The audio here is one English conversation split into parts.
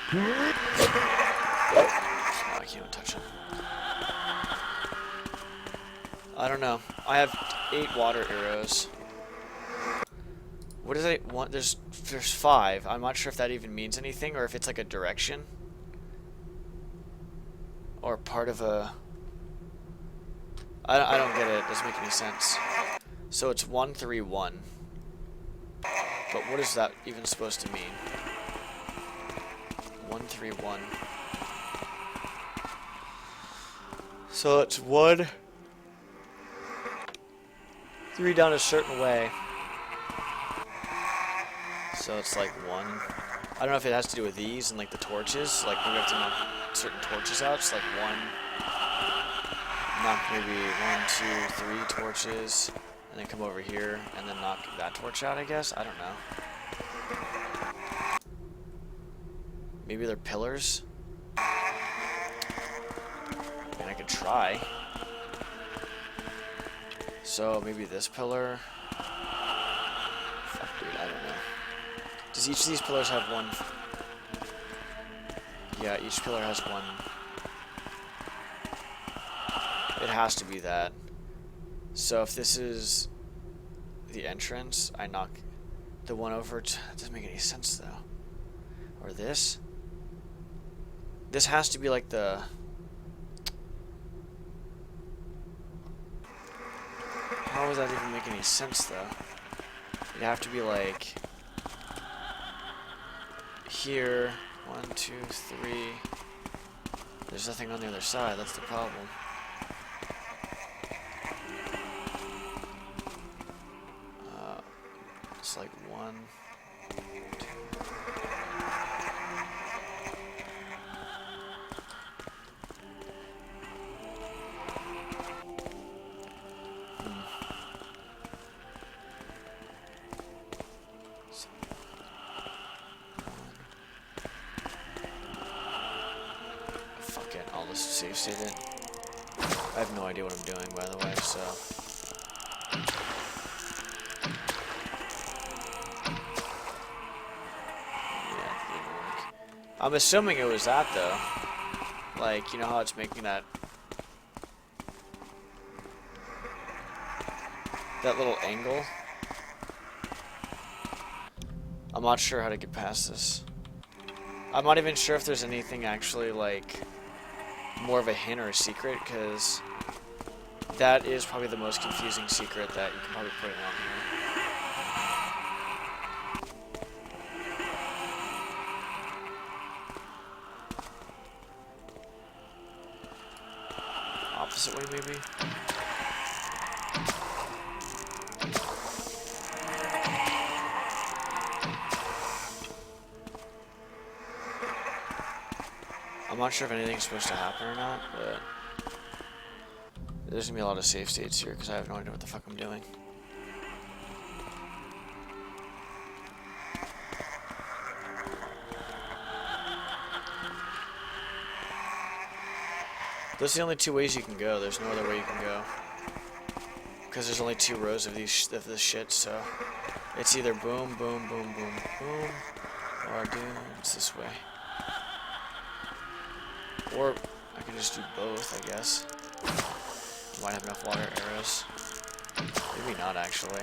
I can't even touch him. I don't know. I have 8 water arrows. What does I want? There's 5. I'm not sure if that even means anything or if it's like a direction. Or part of a... I don't get it. It doesn't make any sense. So it's 1, 3, 1. But what is that even supposed to mean? 1, 3, 1. So it's 1, 3 down a certain way. So it's like 1. I don't know if it has to do with these and like the torches. Like we have to knock certain torches out. It's like 1. Knock maybe 1, 2, 3 torches. And then come over here and then knock that torch out, I guess. I don't know. Maybe they're pillars. And I could try. So maybe this pillar. Fuck, dude, I don't know. Does each of these pillars have 1? Yeah, each pillar has 1. It has to be that. So if this is the entrance, I knock the one over. That doesn't make any sense though. Or this. This has to be like the... How would that even make any sense though? It'd have to be like... Here. 1, 2, 3. There's nothing on the other side. That's the problem. It's like 1, 2. Fuck it, I'll just save state it. I have no idea what I'm doing, by the way, so... I'm assuming it was that, though. Like, you know how it's making that little angle? I'm not sure how to get past this. I'm not even sure if there's anything actually, like, more of a hint or a secret, because that is probably the most confusing secret that you can probably put in on here. Opposite way, maybe? I'm not sure if anything's supposed to happen or not, but there's gonna be a lot of save states here because I have no idea what the fuck I'm doing. Those are the only 2 ways you can go. There's no other way you can go. Because there's only 2 rows of this shit, so... It's either boom, boom, boom, boom, boom, or dude, it's this way. Or I can just do both, I guess. Might have enough water arrows. Maybe not, actually.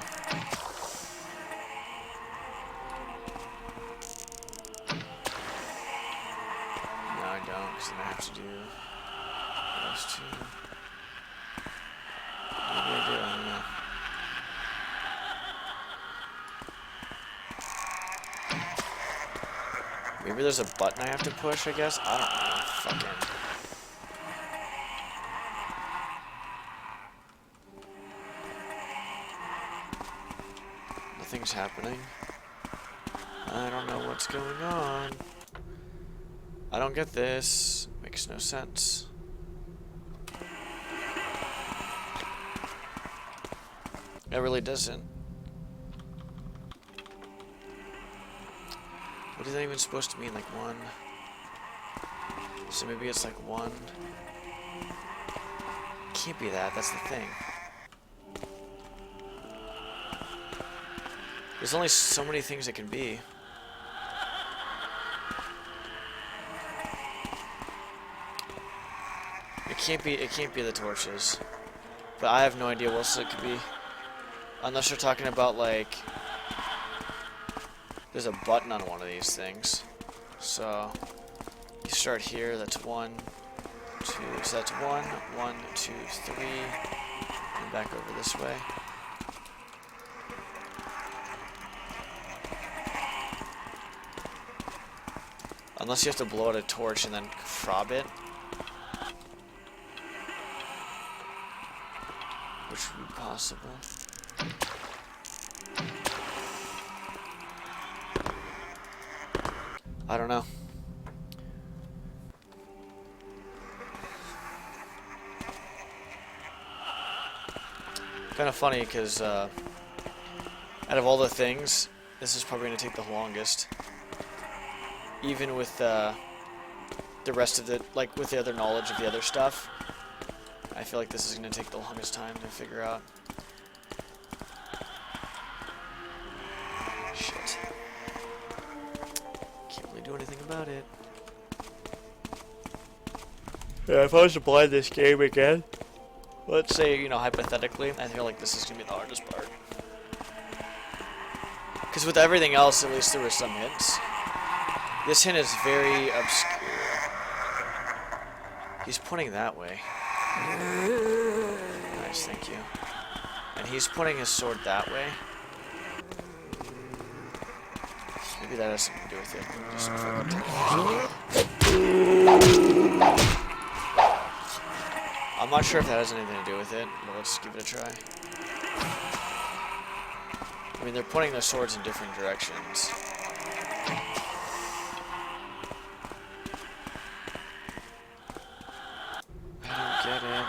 No, I don't, because then I have to do... those 2. Maybe I do, I don't know. Maybe there's a button I have to push, I guess? I don't know. Fucking... Nothing's happening. I don't know what's going on. I don't get this. Makes no sense. It really doesn't. What is that even supposed to mean? Like 1? So maybe it's like 1. Can't be that. That's the thing. There's only so many things it can be. It can't be the torches. But I have no idea what else it could be. Unless you're talking about, like, there's a button on one of these things. So you start here, that's 1, 2, so that's 1, 1, 2, 3, and back over this way. Unless you have to blow out a torch and then fob it. Which would be possible. I don't know. Kind of funny because out of all the things, this is probably going to take the longest. Even with the rest of the, like with the other knowledge of the other stuff, I feel like this is going to take the longest time to figure out. Shit. Can't really do anything about it. Yeah, if I was to play this game again, let's say, you know, hypothetically, I feel like this is going to be the hardest part. Because with everything else, at least there were some hints. This hint is very obscure. He's pointing that way. Nice, thank you. And he's pointing his sword that way. Maybe that has something to do with it. Just I'm not sure if that has anything to do with it, but let's give it a try. I mean, they're pointing their swords in different directions. I don't get it.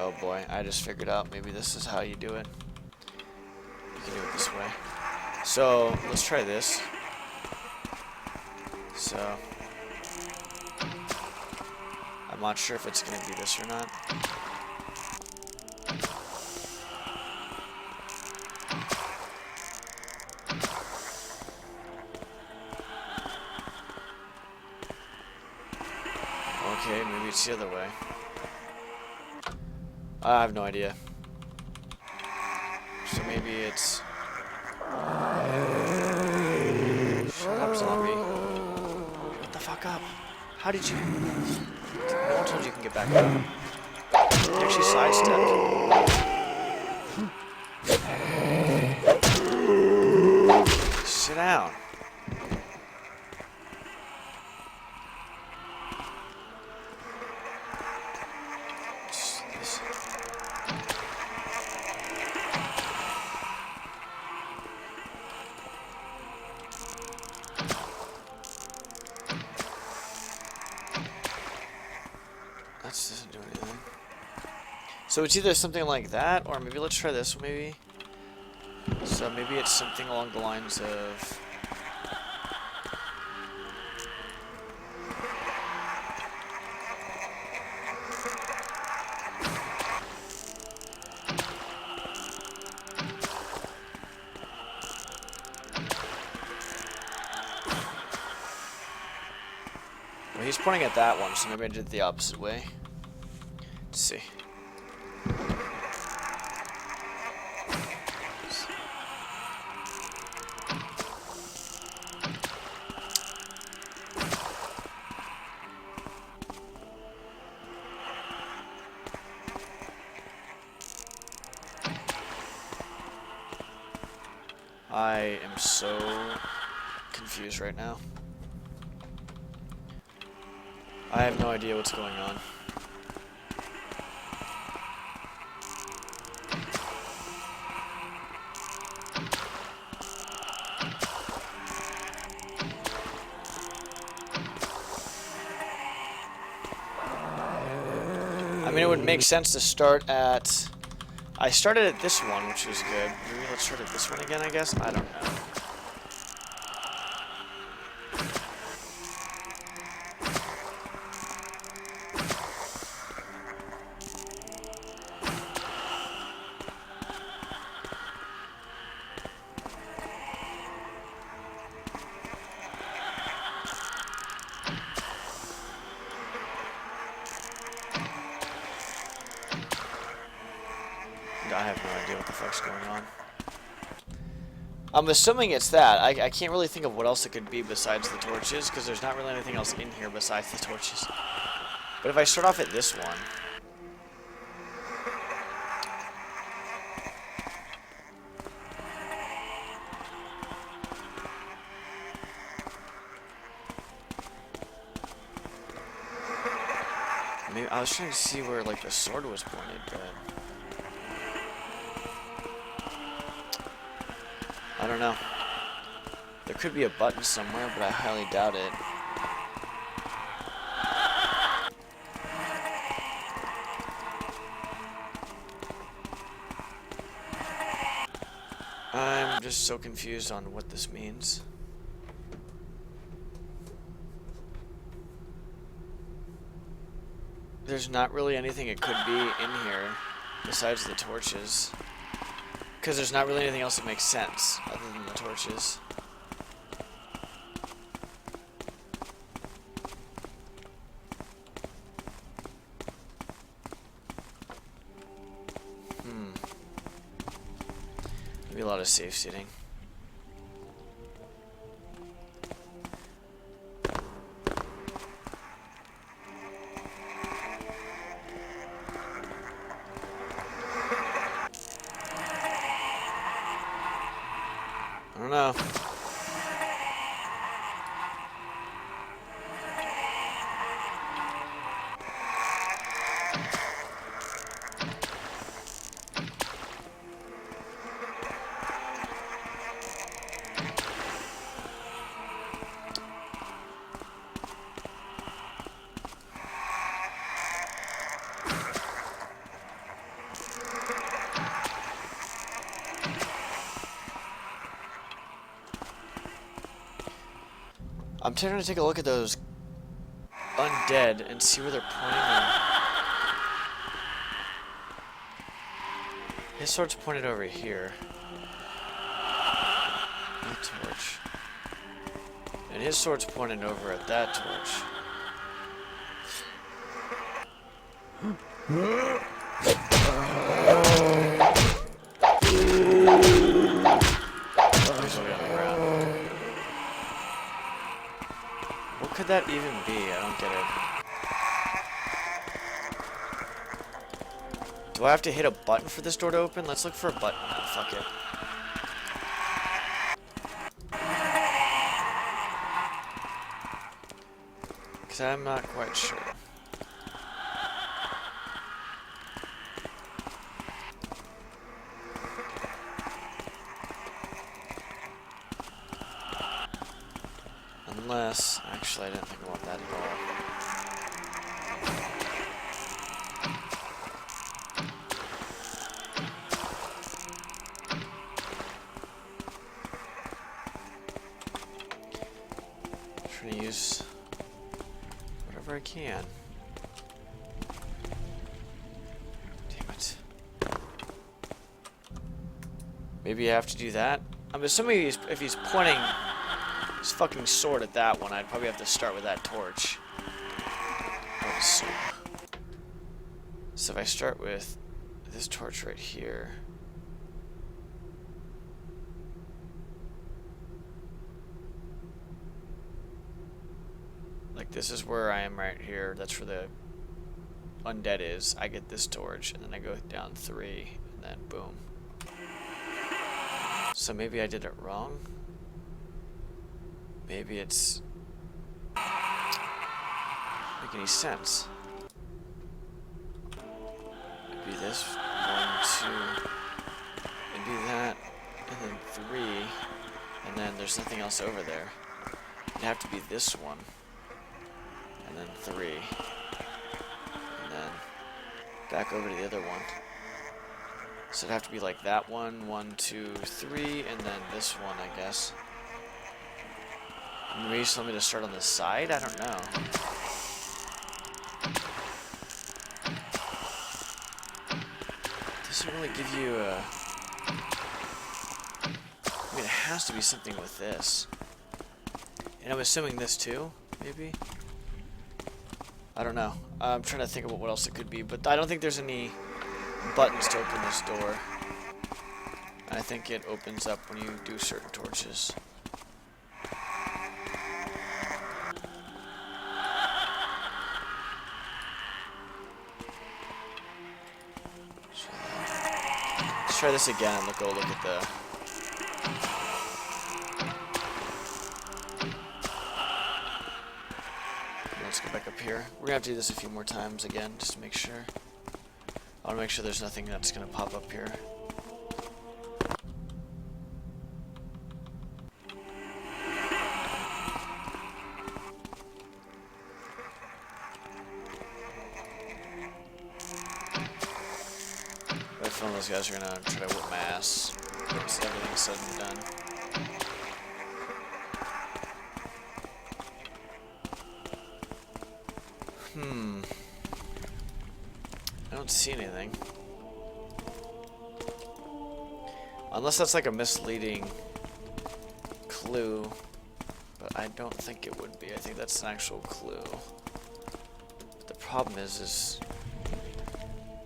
Oh boy, I just figured out maybe this is how you do it. You can do it this way. So, let's try this. So, I'm not sure if it's going to be this or not. Okay, maybe it's the other way. I have no idea. So maybe it's... Shut up, zombie. What the fuck up? How did you... No one told you can get back up. You actually sidestepped. Sit down. That doesn't do anything. So it's either something like that, or maybe let's try this one, maybe. So maybe it's something along the lines of... Well, he's pointing at that one, so maybe I did it the opposite way. Let's see. I am so confused right now. I have no idea what's going on. I mean, it would make sense to start at... I started at this one, which was good. Maybe let's start at this one again, I guess? I don't know. I have no idea what the fuck's going on. I'm assuming it's that. I can't really think of what else it could be besides the torches, because there's not really anything else in here besides the torches. But if I start off at this one... Maybe I was trying to see where, like, the sword was pointed, but... I don't know. There could be a button somewhere, but I highly doubt it. I'm just so confused on what this means. There's not really anything it could be in here besides the torches. Because there's not really anything else that makes sense other than the torches. Maybe a lot of safe seating. I don't know. I'm trying to take a look at those undead and see where they're pointing them. His sword's pointed over here. That torch. And his sword's pointed over at that torch. What could that even be? I don't get it. Do I have to hit a button for this door to open? Let's look for a button. No, fuck it. Because I'm not quite sure. Unless, actually, I didn't think about that at all. I'm trying to use whatever I can. Damn it. Maybe I have to do that? I'm assuming if he's pointing his fucking sword at that one, I'd probably have to start with that torch. I would assume. So if I start with this torch right here. Like this is where I am right here. That's where the undead is. I get this torch and then I go down 3 and then boom. So maybe I did it wrong. Maybe it's make any sense. Maybe this 1, 2, maybe that, and then 3, and then there's nothing else over there. It'd have to be this one, and then 3, and then back over to the other one. So it'd have to be like that one, 1, 2, 3, and then this one, I guess. Maybe you just want me to start on this side? I don't know. Doesn't really give you a... I mean, it has to be something with this. And I'm assuming this too, maybe? I don't know. I'm trying to think about what else it could be, but I don't think there's any buttons to open this door. I think it opens up when you do certain torches. Let's try this again and go look at the... Let's go back up here. We're gonna have to do this a few more times again, just to make sure. I wanna make sure there's nothing that's gonna pop up here. If one of those guys are gonna try to whip my ass once everything's said and done. I don't see anything. Unless that's like a misleading clue. But I don't think it would be. I think that's an actual clue. But the problem is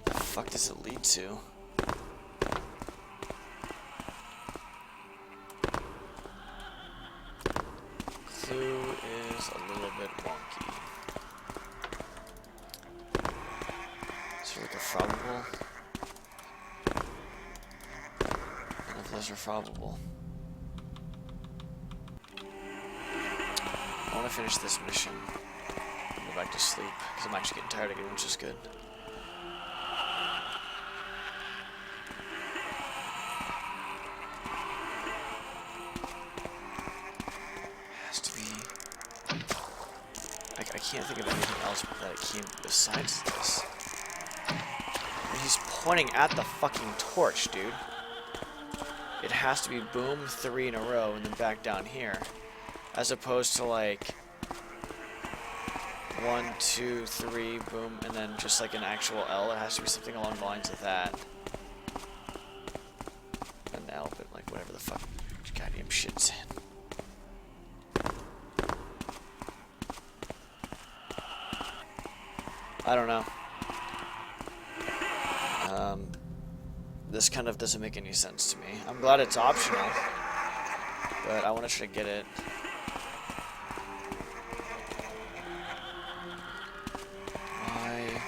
the fuck does it lead to? Clue is a little bit wonky. Is there like a probable? None of those are probable. I want to finish this mission and go back to sleep because I'm actually getting tired again, which is good. I can't think of anything else that came besides this. And he's pointing at the fucking torch, dude. It has to be boom 3 in a row and then back down here. As opposed to like 1, 2, 3, boom, and then just like an actual L. It has to be something along the lines of that. An L, but like whatever the fuck goddamn shit's in. I don't know. This kind of doesn't make any sense to me. I'm glad it's optional, but I want to try to get it. Why?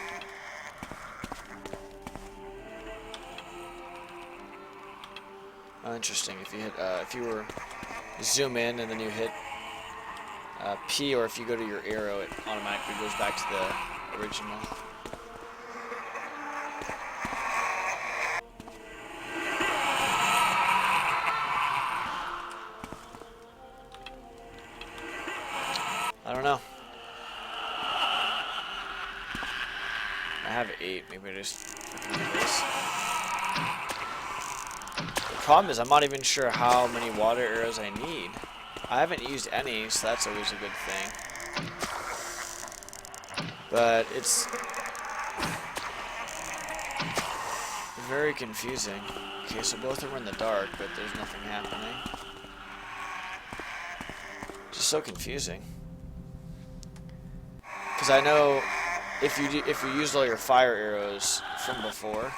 Oh, interesting. If you hit, if you were zoom in and then you hit P, or if you go to your arrow, it automatically goes back to the original. I don't know. I have 8. Maybe I just fucking do this. The problem is I'm not even sure how many water arrows I need. I haven't used any, so that's always a good thing. But it's very confusing. Okay, so both of them are in the dark, but there's nothing happening. Just so confusing. Because I know if you used all your fire arrows from before,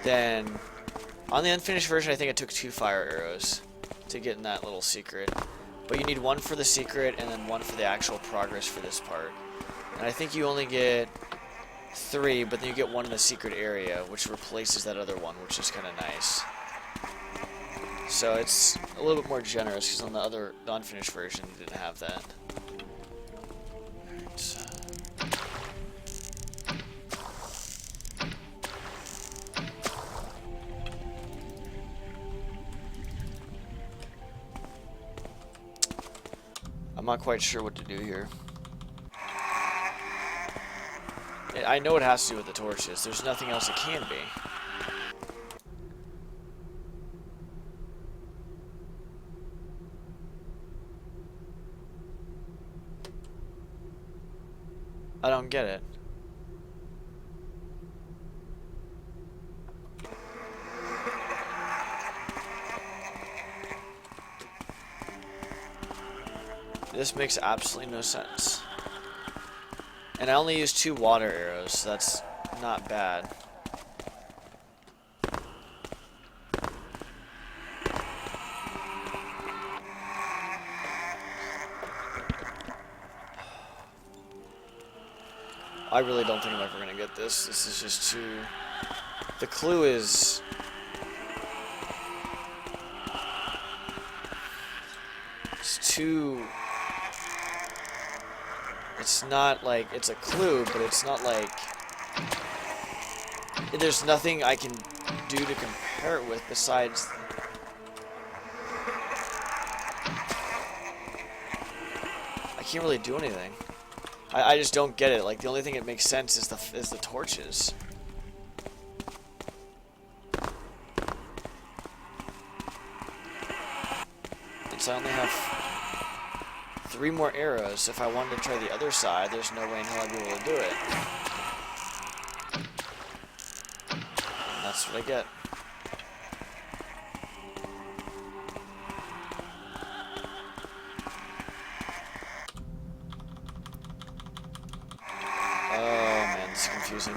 then on the unfinished version, I think it took 2 fire arrows to get in that little secret. But you need 1 for the secret and then 1 for the actual progress for this part. And I think you only get 3, but then you get 1 in the secret area, which replaces that other one, which is kind of nice. So it's a little bit more generous, because on the unfinished version, it didn't have that. Alright. I'm not quite sure what to do here. I know it has to do with the torches. There's nothing else it can be. I don't get it. This makes absolutely no sense. And I only used 2 water arrows, so that's not bad. I really don't think I'm ever gonna get this. This is just too... The clue is... It's too... It's not like... It's a clue, but it's not like... There's nothing I can do to compare it with besides... I can't really do anything. I just don't get it. Like, the only thing that makes sense is the torches. And so I only have 3 more arrows. If I wanted to try the other side, there's no way in hell I'd be able to do it. And that's what I get. It's confusing.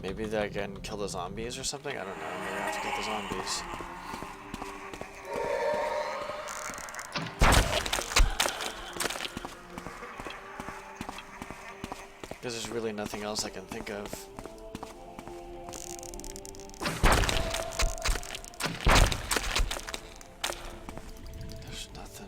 Maybe I can kill the zombies or something? I don't know. Maybe I have to kill the zombies. Because there's really nothing else I can think of. There's nothing.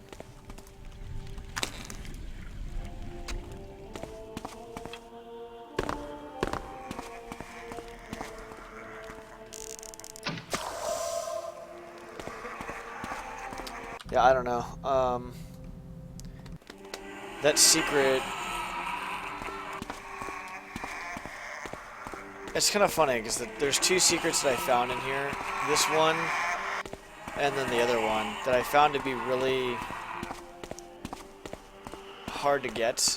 Yeah, I don't know. That secret... It's kind of funny, because there's 2 secrets that I found in here. This one, and then the other one, that I found to be really hard to get.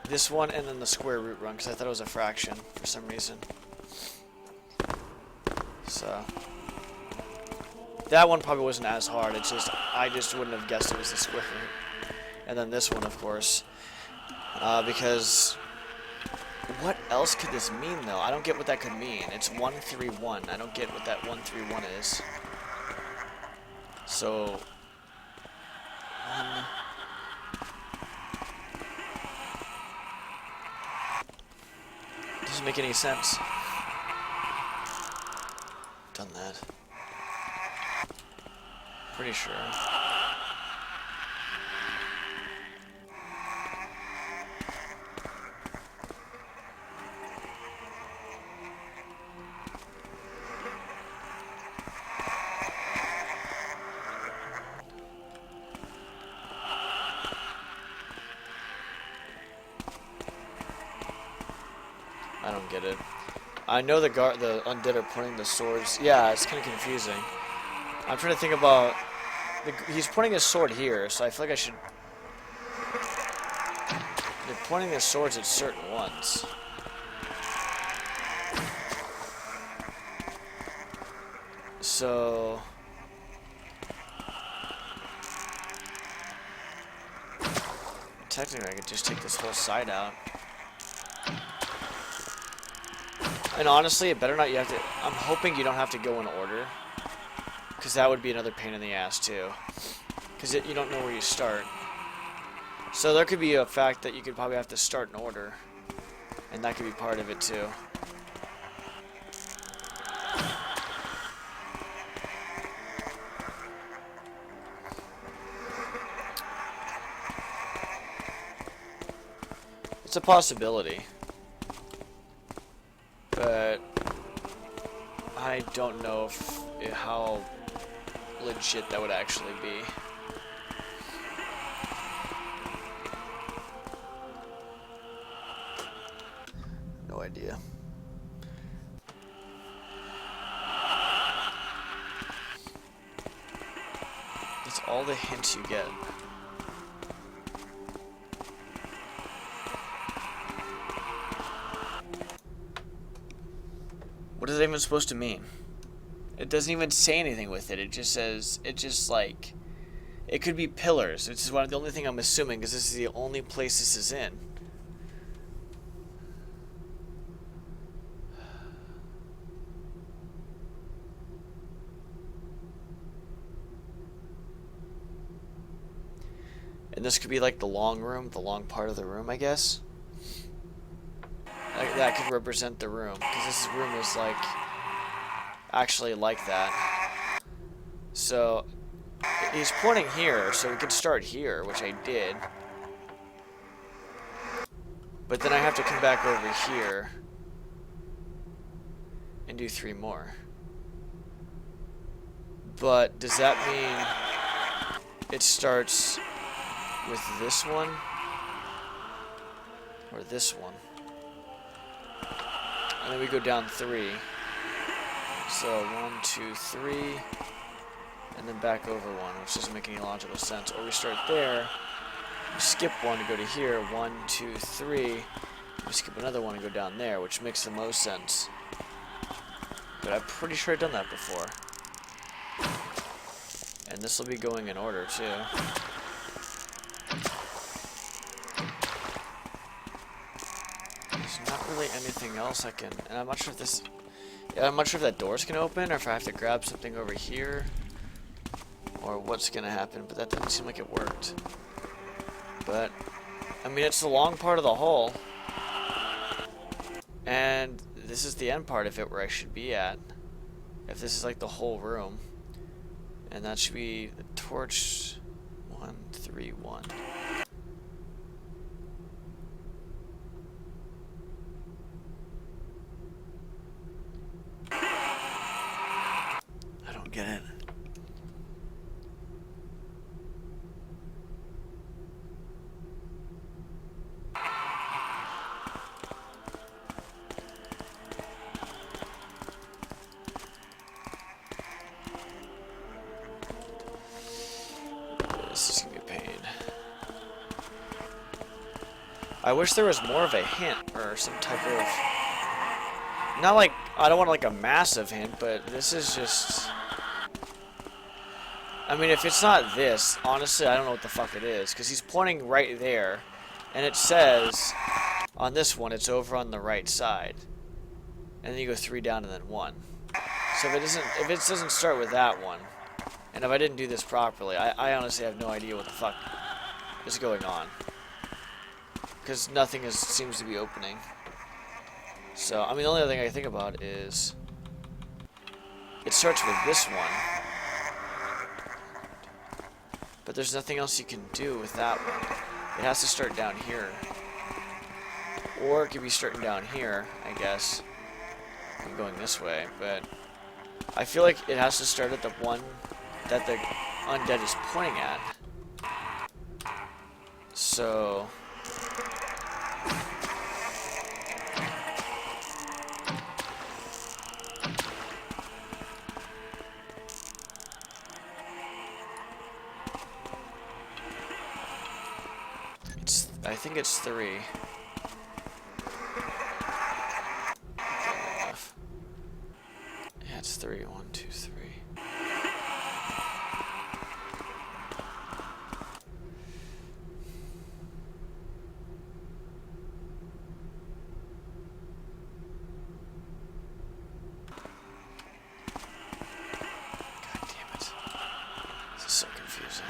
This one, and then the square root run, because I thought it was a fraction, for some reason. So... That one probably wasn't as hard, it's just, I just wouldn't have guessed it was the square root. And then this one, of course. Because... What else could this mean, though? I don't get what that could mean. It's 131. I don't get what that 131 is. So... Doesn't make any sense. Done that. Pretty sure. I don't get it. I know the undead are pointing the swords. Yeah, it's kind of confusing. I'm trying to think about... He's pointing his sword here, so I feel like I should... They're pointing their swords at certain ones. So... Technically, I could just take this whole side out. And honestly, it better not you have to... I'm hoping you don't have to go in order. Because that would be another pain in the ass, too. Because you don't know where you start. So there could be a fact that you could probably have to start in order. And that could be part of it, too. It's a possibility. But I don't know how legit that would actually be. No idea. That's all the hints you get. is that even supposed to mean? It doesn't even say anything with it. It just says, it just like, it could be pillars. Which is one of the only thing I'm assuming, because this is the only place this is in. And this could be like the long room, the long part of the room, I guess. Like, that could represent the room, because this room is like actually like that. So he's pointing here, so we could start here, which I did. But then I have to come back over here and do 3 more. But does that mean it starts with this one or this one? And then we go down 3. So 1, 2, 3, and then back over 1, which doesn't make any logical sense. Or we start there, we skip 1 to go to here, 1, 2, 3, we skip another 1 and go down there, which makes the most sense. But I'm pretty sure I've done that before. And this will be going in order too. There's not really anything else I can, and I'm not sure if this, I'm not sure if that door's gonna open or if I have to grab something over here or what's gonna happen, but that doesn't seem like it worked. But I mean, it's the long part of the hole, and this is the end part of it where I should be at, if this is like the whole room. And that should be the torch. 1, 3, 1. I don't get it. This is gonna be a pain. I wish there was more of a hint or some type of, not like, I don't want like a massive hint, but this is just, I mean, if it's not this, honestly, I don't know what the fuck it is, because he's pointing right there, and it says on this one it's over on the right side, and then you go 3 down and then 1. So if it doesn't start with that one, and if I didn't do this properly, I honestly have no idea what the fuck is going on. Because nothing seems to be opening. So, I mean, the only other thing I can think about is it starts with this one. But there's nothing else you can do with that one. It has to start down here. Or it could be starting down here, I guess. I'm going this way, but I feel like it has to start at the one that the undead is pointing at. So I think it's 3. Yeah, it's 3. 1, 2, 3. God damn it. This is so confusing.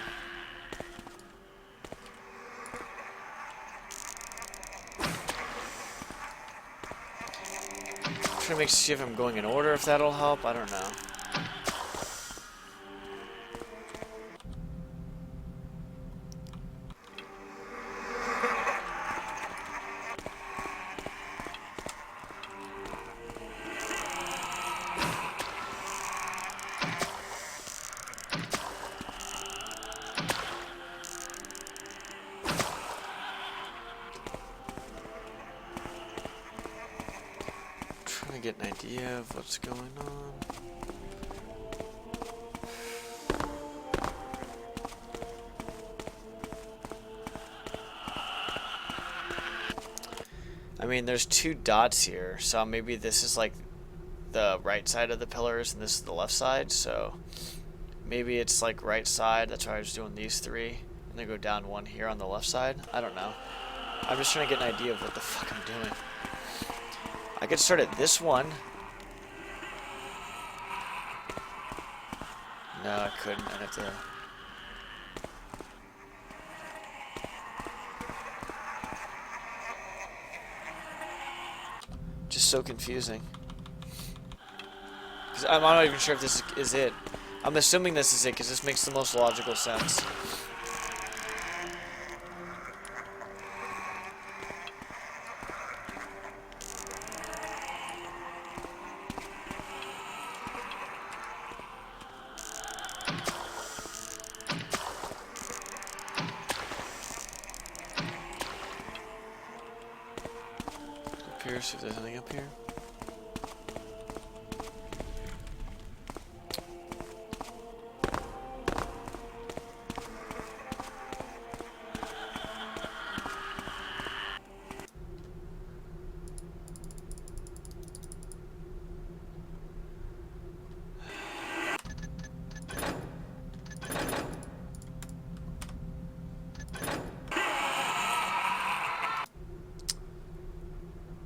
I'm trying to see if I'm going in order, if that'll help. I don't know. Get an idea of what's going on. I mean, there's 2 dots here, so maybe this is like the right side of the pillars and this is the left side, so maybe it's like right side. That's why I was doing these 3, and then go down 1 here on the left side. I don't know. I'm just trying to get an idea of what the fuck I'm doing. I could start at this one. No, I couldn't. I'd have to. Just so confusing. Because I'm not even sure if this is it. I'm assuming this is it because this makes the most logical sense. Up here, see if there's anything up here.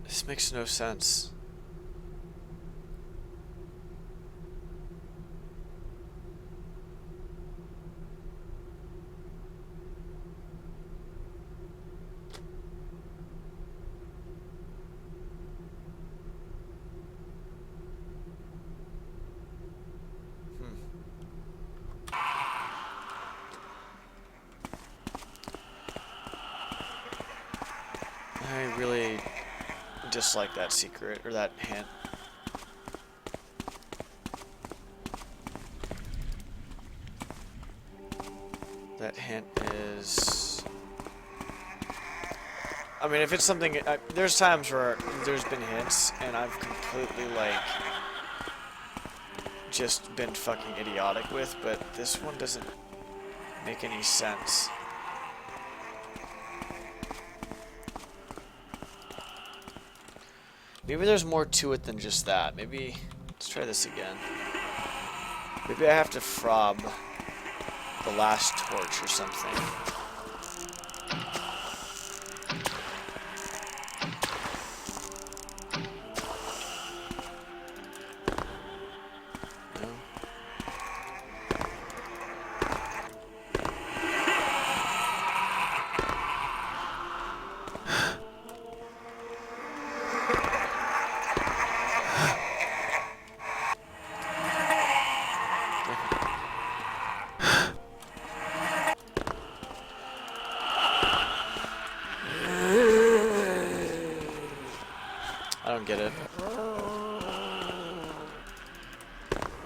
This makes no sense. I really dislike that secret, or that hint. That hint is... I mean, if it's something... there's times where there's been hints, and I've completely, like, just been fucking idiotic with, but this one doesn't make any sense. Maybe there's more to it than just that. Maybe, let's try this again. Maybe I have to frob the last torch or something. No? I don't get it.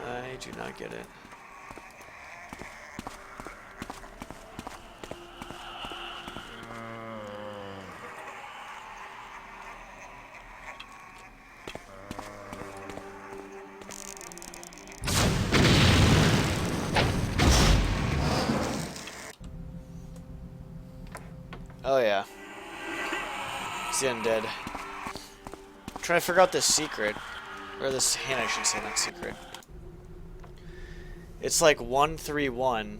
I do not get it. Oh yeah. It's the undead. Trying to figure out this secret, or this hint, I should say, not secret. It's like 131.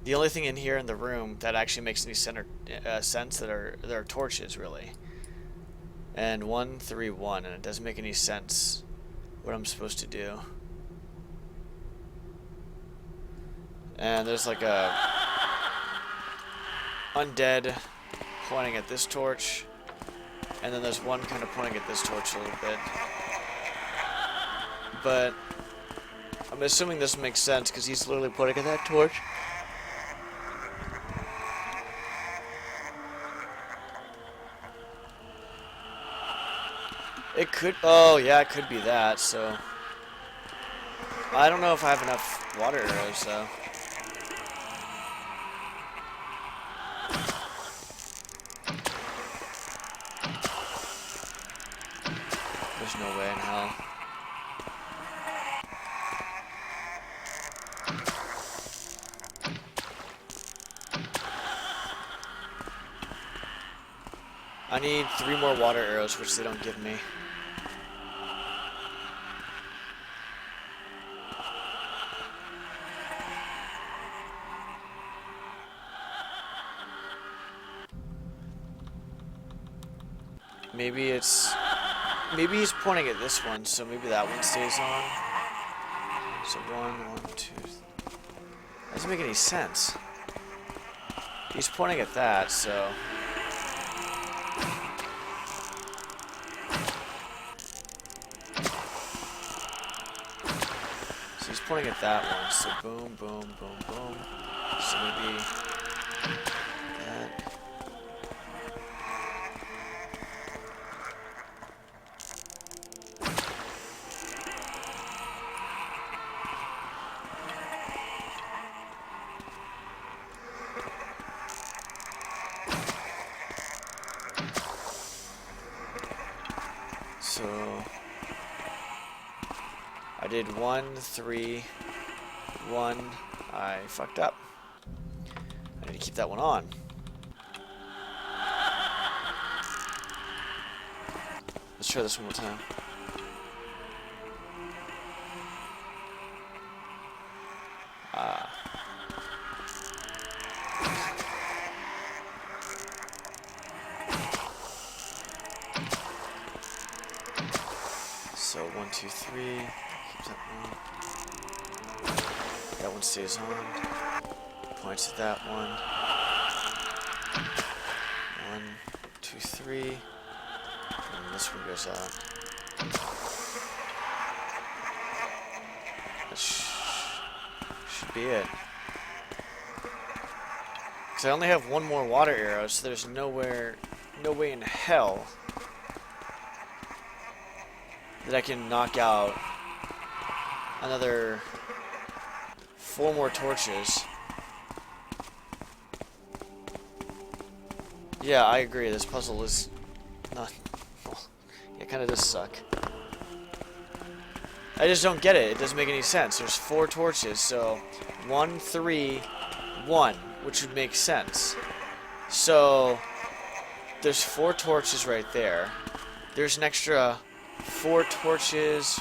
The only thing in here in the room that actually makes any sense that are torches, really. And 131, and it doesn't make any sense what I'm supposed to do. And there's like a undead pointing at this torch. And then there's one kind of pointing at this torch a little bit. But I'm assuming this makes sense because he's literally pointing at that torch. It could... Oh, yeah, it could be that, so... I don't know if I have enough water arrows, though. There's no way in hell. I need 3 more water arrows, which they don't give me. Maybe it's... Maybe he's pointing at this one, so maybe that one stays on. So 1, 2... That doesn't make any sense. He's pointing at that, so... So he's pointing at that one, so boom, boom, boom, boom. So maybe... that... So I did 1, 3, 1. I fucked up. I need to keep that one on. Let's try this one more time. So 1, 2, 3. Keep that one. That one stays on. Points at that one. 1, 2, 3. And this one goes out. That should be it. Because I only have one more water arrow, so there's no way in hell that I can knock out another 4 more torches. Yeah, I agree. This puzzle is not... Well, it kind of does suck. I just don't get it. It doesn't make any sense. There's 4 torches, so 1, 3, 1, which would make sense. So there's 4 torches right there. There's an extra 4 torches.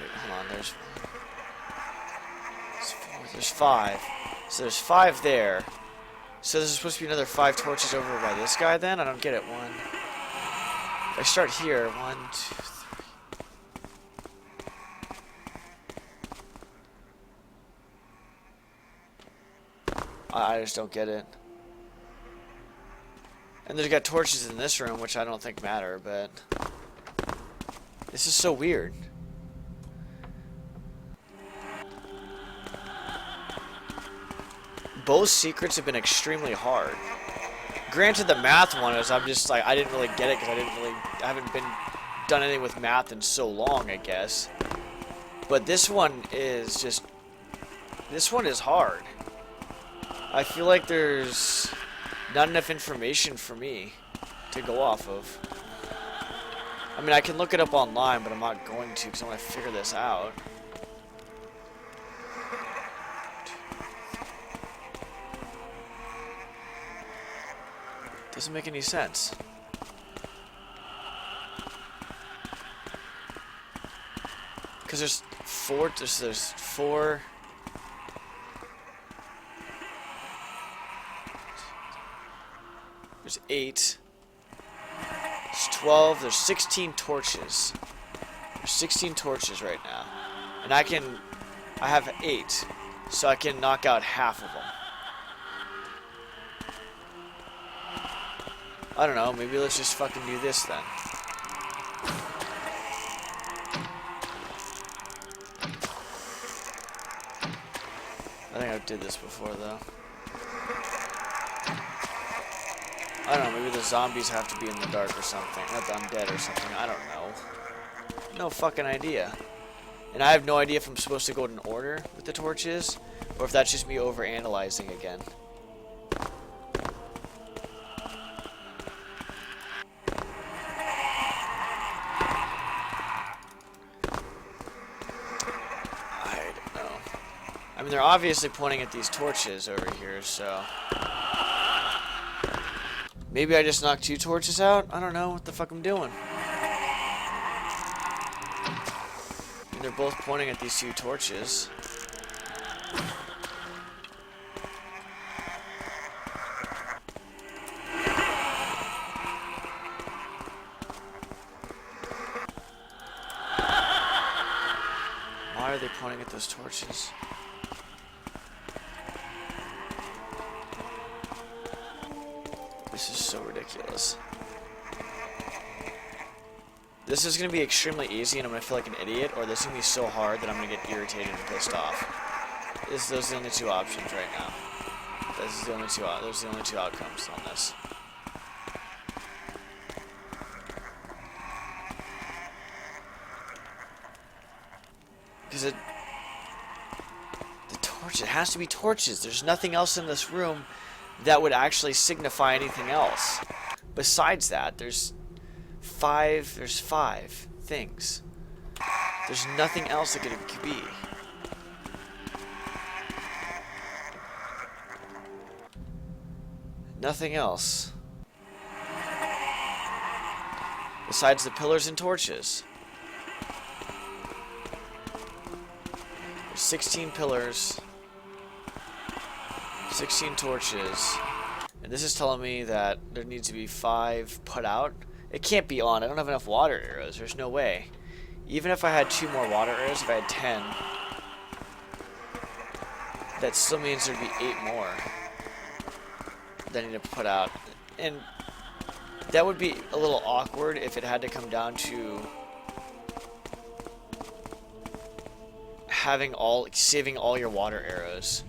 Wait, hold on. There's 4. There's 5. So there's 5 there. So there's supposed to be another 5 torches over by this guy then? I don't get it. 1. If I start here. 1, 2, 3. I just don't get it. And there's got torches in this room, which I don't think matter, but... This is so weird. Both secrets have been extremely hard. Granted, the math one is, I'm just like, I didn't really get it because I haven't done anything with math in so long, I guess. But this one is just... This one is hard. I feel like there's not enough information for me to go off of. I mean, I can look it up online, but I'm not going to because I want to figure this out. Doesn't make any sense. Because there's 4... There's 4... There's 8. There's 12. There's 16 torches. There's 16 torches right now. And I have 8. So I can knock out half of them. I don't know. Maybe let's just fucking do this then. I think I did this before though. I don't know, maybe the zombies have to be in the dark or something. Not the undead or something, I don't know. No fucking idea. And I have no idea if I'm supposed to go in order with the torches, or if that's just me over-analyzing again. I don't know. I mean, they're obviously pointing at these torches over here, so... Maybe I just knocked 2 torches out? I don't know what the fuck I'm doing. And they're both pointing at these 2 torches. Why are they pointing at those torches? This is so ridiculous. This is going to be extremely easy and I'm going to feel like an idiot, or this is going to be so hard that I'm going to get irritated and pissed off. Those are the only two options right now. Those are the only two outcomes on this. Because it has to be torches. There's nothing else in this room that would actually signify anything else. Besides that, there's five things. There's nothing else that it could be. Nothing else. Besides the pillars and torches. There's 16 pillars, 16 torches, and this is telling me that there needs to be 5 put out. It can't be on. I don't have enough water arrows. There's no way. Even if I had 2 more water arrows, if I had 10, that still means there'd be 8 more that I need to put out. And that would be a little awkward if it had to come down to saving all your water arrows.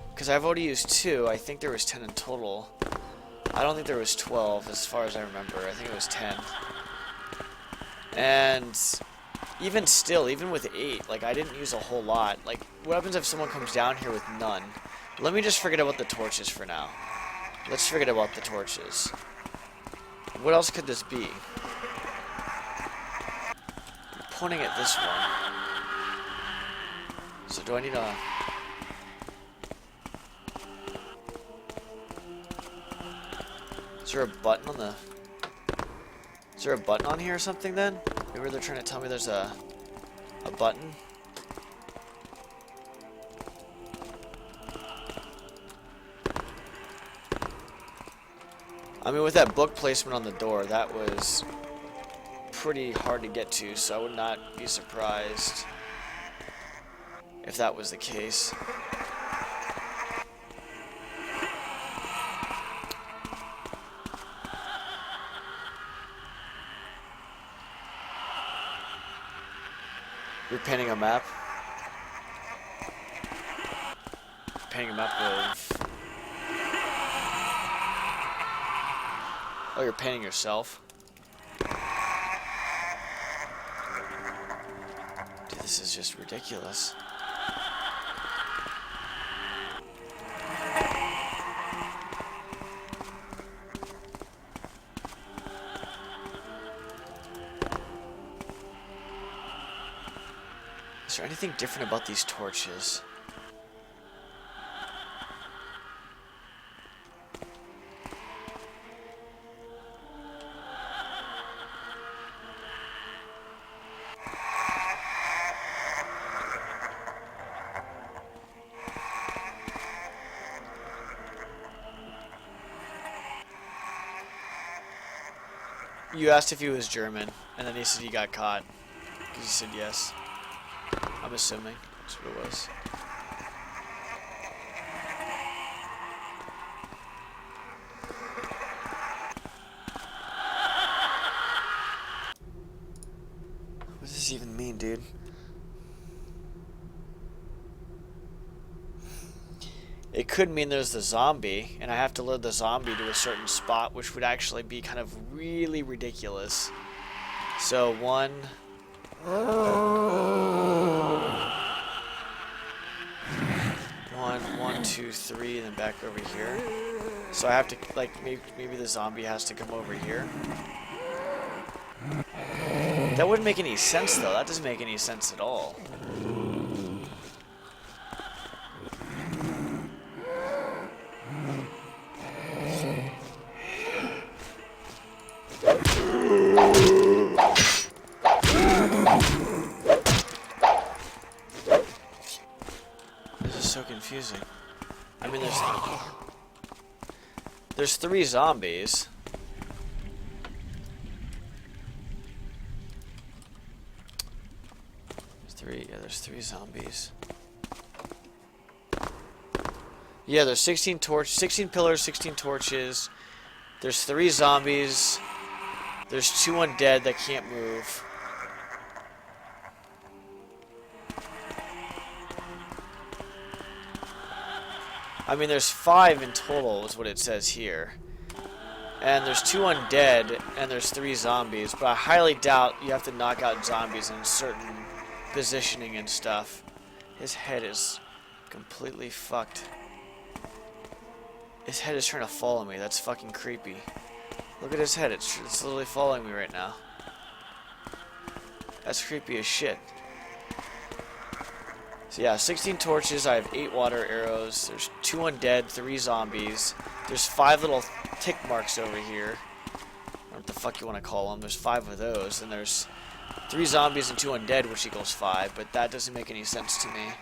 Because I've already used 2. I think there was 10 in total. I don't think there was 12 as far as I remember. I think it was 10. And even still, even with 8, like, I didn't use a whole lot. Like, what happens if someone comes down here with none? Let me just forget about the torches for now. Let's forget about the torches. What else could this be? I'm pointing at this one. So do I need a... Is there a button on the... Is there a button on here or something then? Maybe they're trying to tell me there's a button? I mean, with that book placement on the door, that was pretty hard to get to, so I would not be surprised if that was the case. You're painting a map? Painting a map of... Oh, you're painting yourself? Dude, this is just ridiculous. Is there anything different about these torches? You asked if he was German, and then he said he got caught. Because he said yes. I'm assuming that's what it was. What does this even mean, dude? It could mean there's the zombie, and I have to load the zombie to a certain spot, which would actually be kind of really ridiculous. So, 1... 1, 2, 3, and then back over here. So I have to, like, maybe the zombie has to come over here. That wouldn't make any sense, though. That doesn't make any sense at all. This is so confusing. I mean, there's 3 zombies. There's 3. Yeah, there's 3 zombies. Yeah, there's 16 pillars, 16 torches. There's 3 zombies. There's 2 undead that can't move. I mean, there's 5 in total is what it says here. And there's 2 undead, and there's 3 zombies. But I highly doubt you have to knock out zombies in certain positioning and stuff. His head is completely fucked. His head is trying to follow me. That's fucking creepy. Look at his head. It's literally following me right now. That's creepy as shit. So yeah, 16 torches. I have 8 water arrows. There's 2 undead, 3 zombies. There's 5 little tick marks over here. I don't know what the fuck you want to call them. There's 5 of those. And there's 3 zombies and 2 undead, which equals 5. But that doesn't make any sense to me.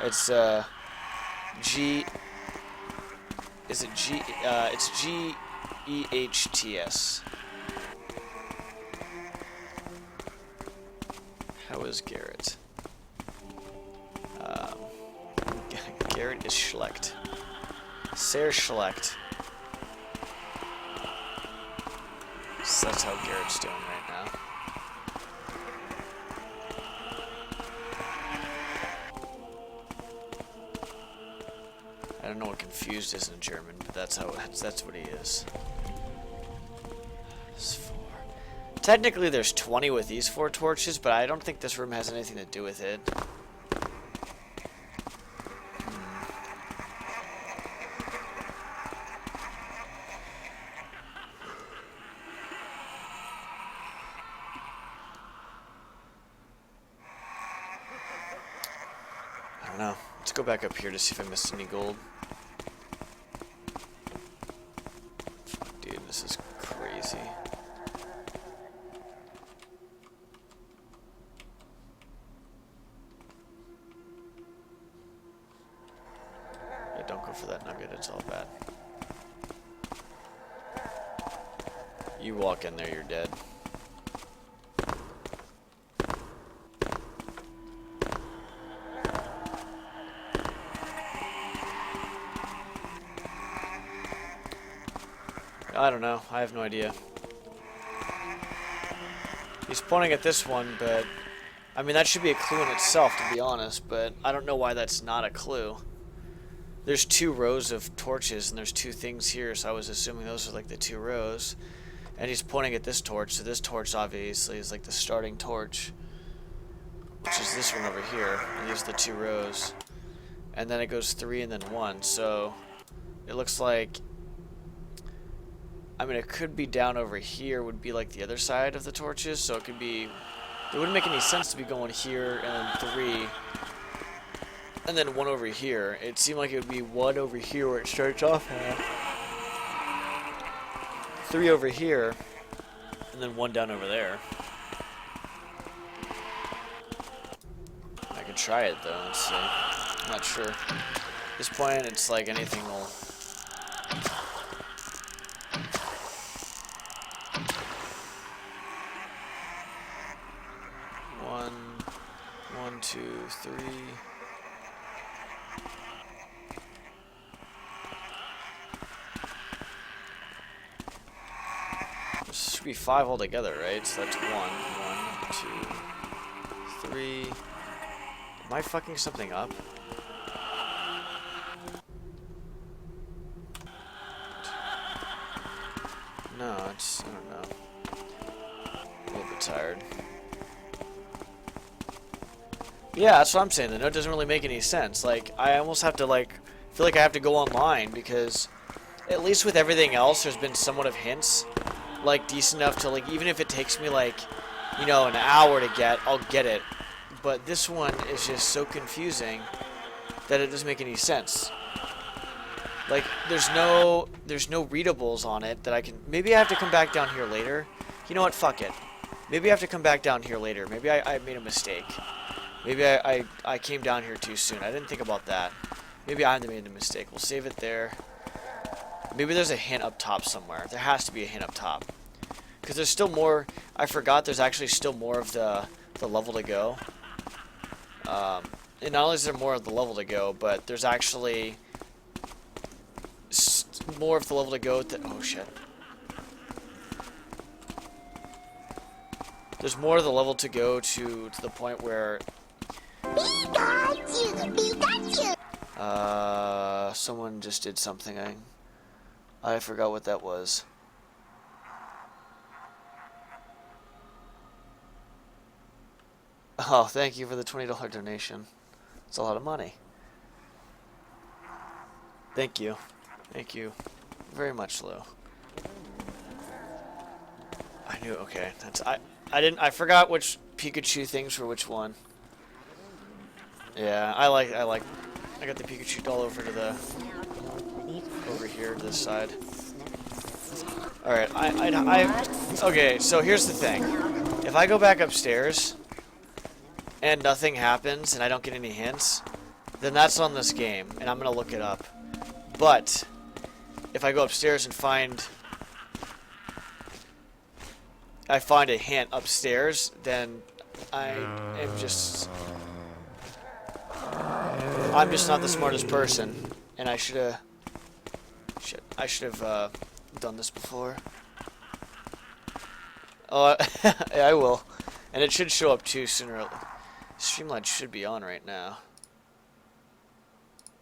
It's G. Is it G? It's GEHTS. How is Garrett? Garrett is Schlecht. Sehr Schlecht. So that's how Garrett's doing right now. I don't know what confused is in German, but that's what he is. There's 4. Technically, there's 20 with these 4 torches, but I don't think this room has anything to do with it. I don't know. Let's go back up here to see if I missed any gold. Fuck, dude, this is crazy. Yeah, don't go for that nugget, it's all bad. You walk in there, you're dead. I don't know. I have no idea. He's pointing at this one, but I mean, that should be a clue in itself, to be honest, but I don't know why that's not a clue. There's 2 rows of torches, and there's 2 things here, so I was assuming those are like the 2 rows. And he's pointing at this torch, so this torch obviously is like the starting torch, which is this one over here. And these are the 2 rows. And then it goes 3 and then 1, so it looks like, I mean, it could be down over here, would be like the other side of the torches, so it could be, it wouldn't make any sense to be going here and then 3 and then 1 over here. It seemed like it would be 1 over here where it starts off at, 3 over here, and then 1 down over there. I could try it though, let's see. I'm not sure. At this point, it's like anything will... One, 2, 3. There should be 5 altogether, right? So that's 1, 2, 3. Am I fucking something up? No, it's, I don't know. A little bit tired. Yeah, that's what I'm saying. The note doesn't really make any sense. Like, I almost have to, like, feel like I have to go online because at least with everything else, there's been somewhat of hints, like, decent enough to, like, even if it takes me, like, you know, an hour to get, I'll get it. But this one is just so confusing that it doesn't make any sense. Like, there's no readables on it that I can... Maybe I have to come back down here later. You know what? Fuck it. Maybe I have to come back down here later. Maybe I made a mistake. Maybe I came down here too soon. I didn't think about that. Maybe I made a mistake. We'll save it there. Maybe there's a hint up top somewhere. There has to be a hint up top. Because there's still more. I forgot there's actually still more of the level to go. And not only is there more of the level to go, but there's actually more of the level to go. Oh shit. There's more of the level to go to the point where. Someone just did something. I forgot what that was. Oh, thank you for the $20 donation. It's a lot of money. Thank you. Thank you very much, Lou. I knew. Okay, I forgot which Pikachu things were which one. Yeah, I got the Pikachu all over to over here to this side. All right, okay. So here's the thing: if I go back upstairs and nothing happens and I don't get any hints, then that's on this game, and I'm gonna look it up. But if I go upstairs and I find a hint upstairs, then I'm just not the smartest person, and I should have done this before. Oh, yeah, I will, and it should show up too sooner. Streamline should be on right now.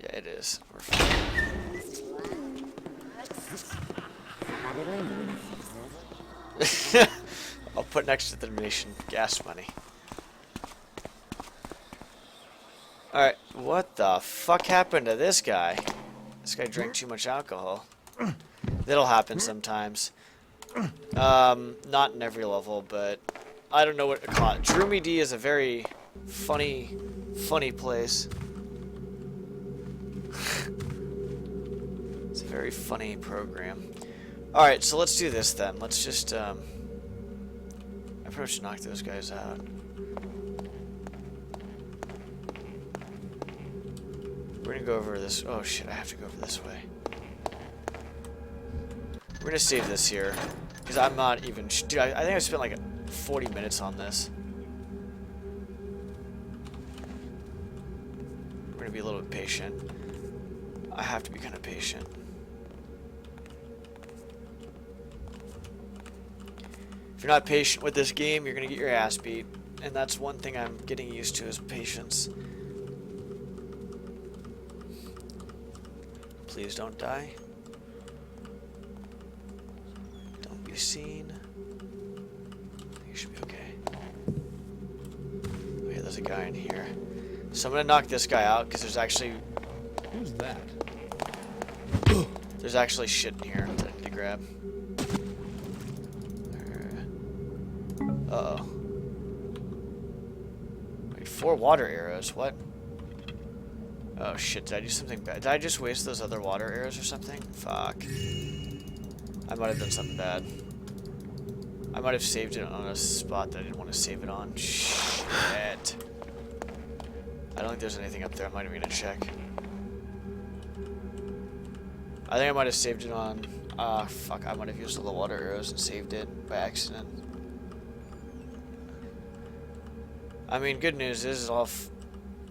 Yeah, it is. We're fine. I'll put next to the donation gas money. Alright, what the fuck happened to this guy? This guy drank too much alcohol. That'll happen sometimes. Not in every level, but I don't know what to call it. Droomy D is a very funny place. It's a very funny program. Alright, so let's do this then. Let's just, I probably should knock those guys out. We're gonna go over this. Oh shit, I have to go over this way. We're gonna save this here. Because I'm not even. Dude, I think I spent like 40 minutes on this. We're gonna be a little bit patient. I have to be kind of patient. If you're not patient with this game, you're gonna get your ass beat. And that's one thing I'm getting used to is patience. Please don't die. Don't be seen. You should be okay. Oh yeah, there's a guy in here. So I'm gonna knock this guy out because there's actually. Who's that? There's actually shit in here that I need to grab. Uh-oh. Wait, 4 water arrows. What? Oh shit, did I do something bad? Did I just waste those other water arrows or something? Fuck. I might have done something bad. I might have saved it on a spot that I didn't want to save it on. Shit. I don't think there's anything up there. I'm not even gonna check. I think I might have saved it on... fuck. I might have used all the water arrows and saved it by accident. I mean, good news is all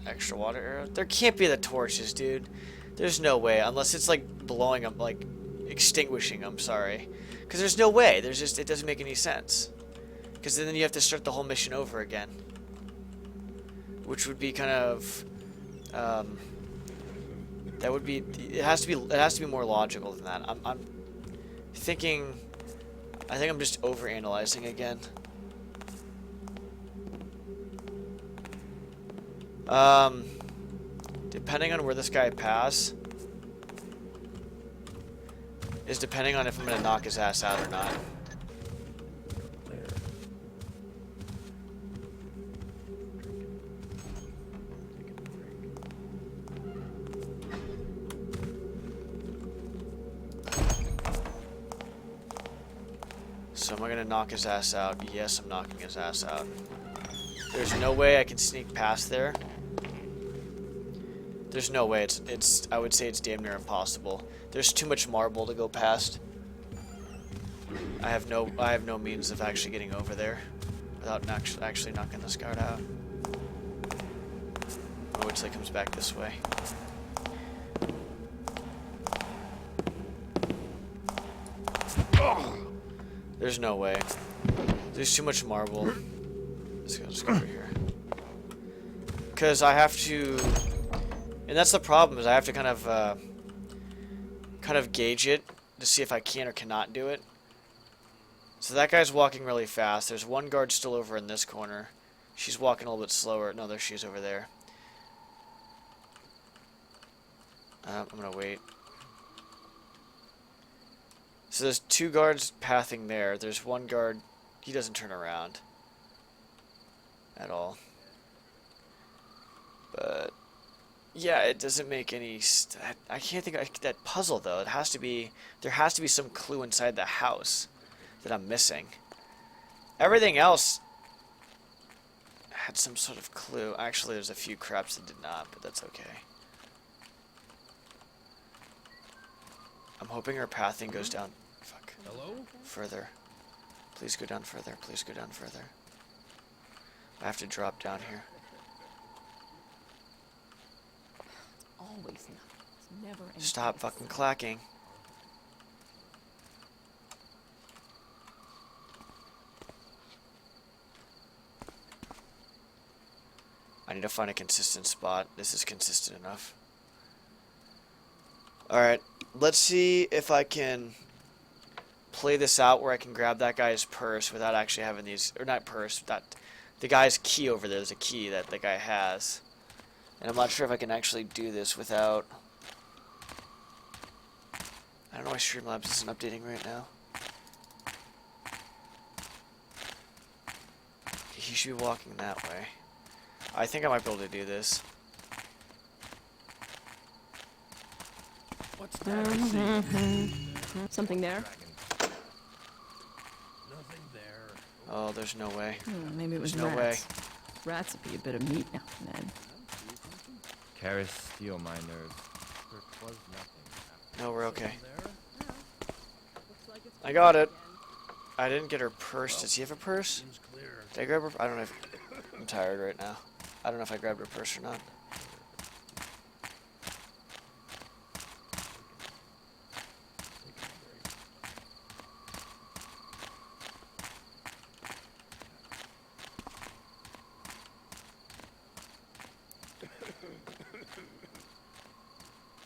extra water arrows. There can't be the torches, dude. There's no way. Unless it's like blowing them, like extinguishing them, sorry. Because there's no way. There's just, it doesn't make any sense. Because then you have to start the whole mission over again. Which would be kind of, that would be, it has to be more logical than that. I'm thinking, I think I'm just overanalyzing again. Depending on where this guy pass is depending on if I'm gonna knock his ass out or not. So am I gonna knock his ass out? Yes, I'm knocking his ass out. There's no way I can sneak past there. There's no way. It's. I would say it's damn near impossible. There's too much marble to go past. I have no means of actually getting over there without actually knocking this guard out. I'll wait till he comes back this way. Oh! There's no way. There's too much marble. Let's go over here. Because I have to, and that's the problem, is I have to kind of gauge it to see if I can or cannot do it. So that guy's walking really fast. There's one guard still over in this corner. She's walking a little bit slower. No, there she is over there. I'm gonna wait. So there's two guards pathing there. There's one guard. He doesn't turn around at all. But yeah, it doesn't make any. I can't think of that puzzle though. It has to be. There has to be some clue inside the house that I'm missing. Everything else had some sort of clue. Actually, there's a few craps that did not, but that's okay. I'm hoping her pathing goes down. Fuck. Hello? Further. Please go down further. Please go down further. I have to drop down here. Always nothing. It's never anything. Stop fucking clacking. I need to find a consistent spot. This is consistent enough. Alright, let's see if I can play this out where I can grab that guy's purse without actually having these, or not purse, that the guy's key over there. There's a key that the guy has. And I'm not sure if I can actually do this without... I don't know why Streamlabs isn't updating right now. He should be walking that way. I think I might be able to do this. What's that I see? Something there? Nothing there. Oh, there's no way. Maybe it was There's no rats. Rats would be a bit of meat now and then. Karis steel my nerves. There was nothing. No, we're okay. There? I got it. I didn't get her purse. Does he have a purse? Seems clear. Did I grab her? I don't know if... I'm tired right now. I don't know if I grabbed her purse or not.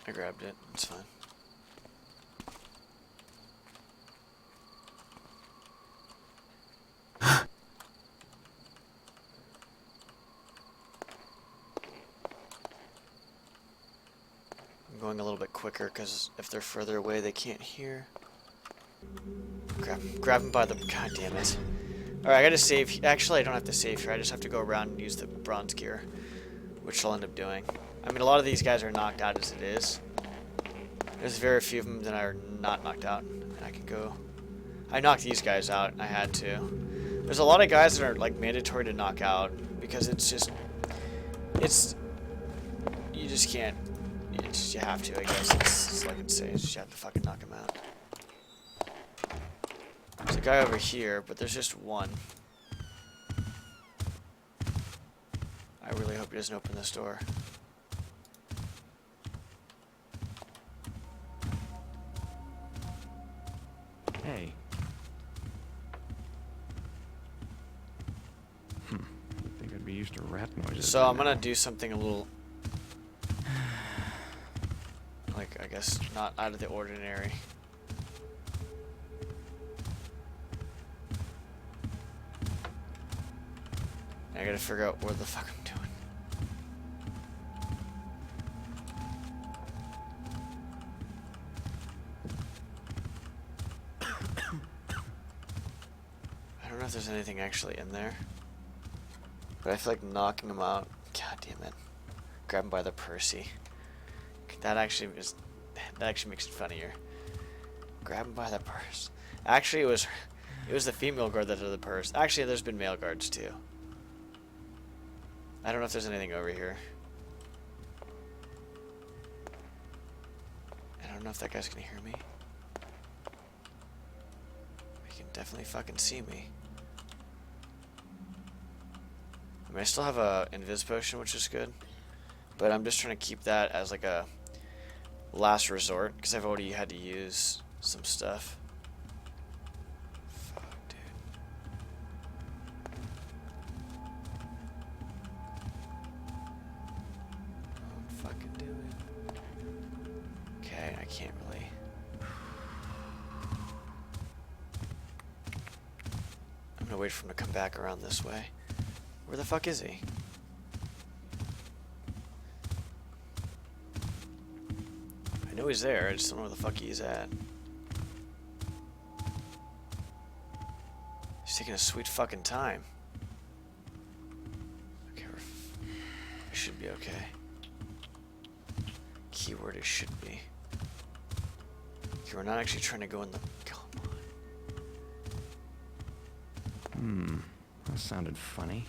I grabbed it. It's fine. I'm going a little bit quicker because if they're further away, they can't hear. Grab him by the... God damn it. Alright, I gotta save... Actually, I don't have to save here. I just have to go around and use the bronze gear, which I'll end up doing. I mean, a lot of these guys are knocked out as it is. There's very few of them that are not knocked out. And I can go... I knocked these guys out. I had to. There's a lot of guys that are, like, mandatory to knock out because it's just... It's... You just can't... It's just, you have to, I guess. It's like I'd say. It's just you have to fucking knock him out. There's a guy over here, but there's just one. I really hope he doesn't open this door. Hey. You'd think I'd be used to rat noises. So I'm gonna do something a little... like, I guess, not out of the ordinary. I gotta figure out what the fuck I'm doing. I don't know if there's anything actually in there. But I feel like knocking him out. God damn it. Grab him by the Percy. That actually makes it funnier. Grab him by the purse. Actually, it was the female guard that did the purse. Actually, there's been male guards too. I don't know if there's anything over here. don't know if that guy's gonna hear me. He can definitely fucking see me. I mean, I still have a invis potion, which is good. But I'm just trying to keep that as like a last resort, because I've already had to use some stuff. Fuck, dude. Don't fucking do it. Okay, I can't really. I'm gonna wait for him to come back around this way. Where the fuck is he? I know he's there, I just don't know where the fuck he's at. He's taking a sweet fucking time. Okay, I should be okay. Keyword is should be. Okay, we're not actually trying to go in the... Come on. That sounded funny.